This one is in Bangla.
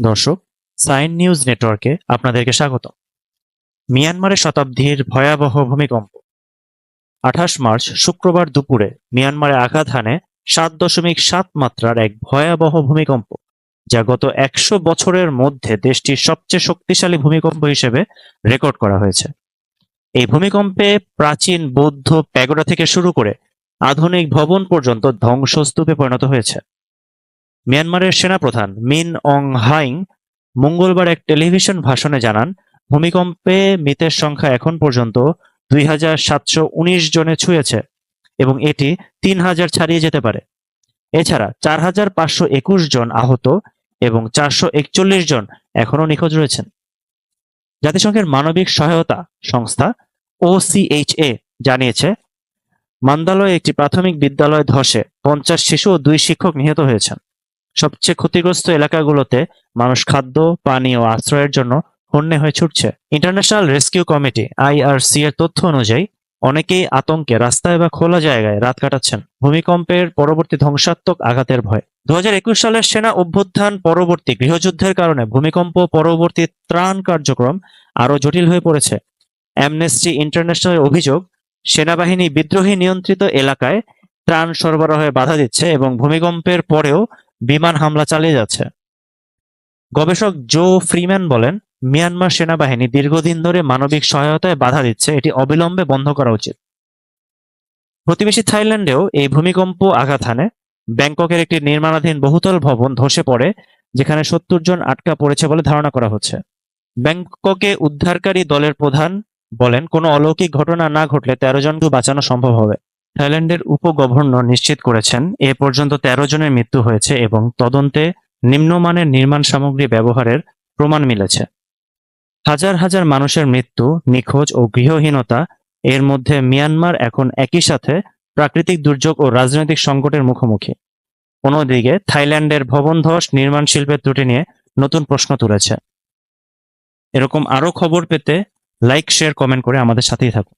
দর্শক, সাইন নিউজ নেটওয়ার্কে আপনাদেরকে স্বাগত। মিয়ানমারের শতাব্দীর ভয়াবহ ভূমিকম্প। 28 মার্চ শুক্রবার দুপুরে মিয়ানমারে আঘাত হানে 7.7 মাত্রার এক ভয়াবহ ভূমিকম্প, যা গত 100 বছরের মধ্যে দেশটির সবচেয়ে শক্তিশালী ভূমিকম্প হিসেবে রেকর্ড করা হয়েছে। এই ভূমিকম্পে প্রাচীন বৌদ্ধ প্যাগোডা থেকে শুরু করে আধুনিক ভবন পর্যন্ত ধ্বংসস্তূপে পরিণত হয়েছে। মিয়ানমারের সেনাপ্রধান মিন অং হ্লাইং মঙ্গলবার এক টেলিভিশন ভাষণে জানান, ভূমিকম্পে মৃতের সংখ্যা এখন পর্যন্ত 2,719 জনে ছুঁয়েছে এবং এটি 3,000 ছাড়িয়ে যেতে পারে। এছাড়া 4,521 জন আহত এবং 441 জন এখনও নিখোঁজ রয়েছেন। জাতিসংঘের মানবিক সহায়তা সংস্থা OCHA জানিয়েছে, মান্দালয়ে একটি প্রাথমিক বিদ্যালয় ধসে 50 শিশু ও 2 শিক্ষক নিহত হয়েছেন। সবচেয়ে ক্ষতিগ্রস্ত এলাকাগুলোতে মানুষ খাদ্য, পানি ও আশ্রয়ের জন্য হন্যে হয়ে ছুটছে। ইন্টারন্যাশনাল রেস্কিউ কমিটি IRC এর তথ্য অনুযায়ী অনেকেই আতঙ্কে রাস্তায় বা খোলা জায়গায় রাত কাটাচ্ছেন, ভূমিকম্পের পরবর্তী ধ্বংসাত্মক আঘাতের ভয়। 2021 সালের সেনা অভ্যুত্থান পরবর্তী গৃহযুদ্ধের কারণে ভূমিকম্প পরবর্তী ত্রাণ কার্যক্রম আরও জটিল হয়ে পড়েছে। অ্যামনেস্টি ইন্টারন্যাশনালের অভিযোগ, সেনাবাহিনী বিদ্রোহী নিয়ন্ত্রিত এলাকায় ত্রাণ সরবরাহে বাধা দিচ্ছে এবং ভূমিকম্পের পরেও বিমান হামলা চালিয়ে যাচ্ছে। গবেষক জো ফ্রিম্যান বলেন, মিয়ানমার সেনাবাহিনী দীর্ঘদিন ধরে মানবিক সহায়তায় বাধা দিচ্ছে, এটি অবিলম্বে বন্ধ করা উচিত। প্রতিবেশী থাইল্যান্ডেও এই ভূমিকম্প আঘাত হানে। ব্যাংককের একটি নির্মাণাধীন বহুতল ভবন ধসে পড়ে, যেখানে 70 জন আটকা পড়েছে বলে ধারণা করা হচ্ছে। ব্যাংককে উদ্ধারকারী দলের প্রধান বলেন, কোনো অলৌকিক ঘটনা না ঘটলে 13 জনকে বাঁচানো সম্ভব হবে। থাইল্যান্ডের উপ-গভর্নর নিশ্চিত করেছেন, এ পর্যন্ত 13 জনের মৃত্যু হয়েছে এবং তদন্তে নিম্নমানের নির্মাণ সামগ্রী ব্যবহারের প্রমাণ মিলেছে। হাজার হাজার মানুষের মৃত্যু, নিখোঁজ ও গৃহহীনতা এর মধ্যে মিয়ানমার এখন একই সাথে প্রাকৃতিক দুর্যোগ ও রাজনৈতিক সংকটের মুখোমুখি। অন্যদিকে থাইল্যান্ডের ভবন ধস নির্মাণ শিল্পের ত্রুটি নিয়ে নতুন প্রশ্ন তুলেছে। এরকম আরও খবর পেতে লাইক, শেয়ার, কমেন্ট করে আমাদের সাথেই থাকুন।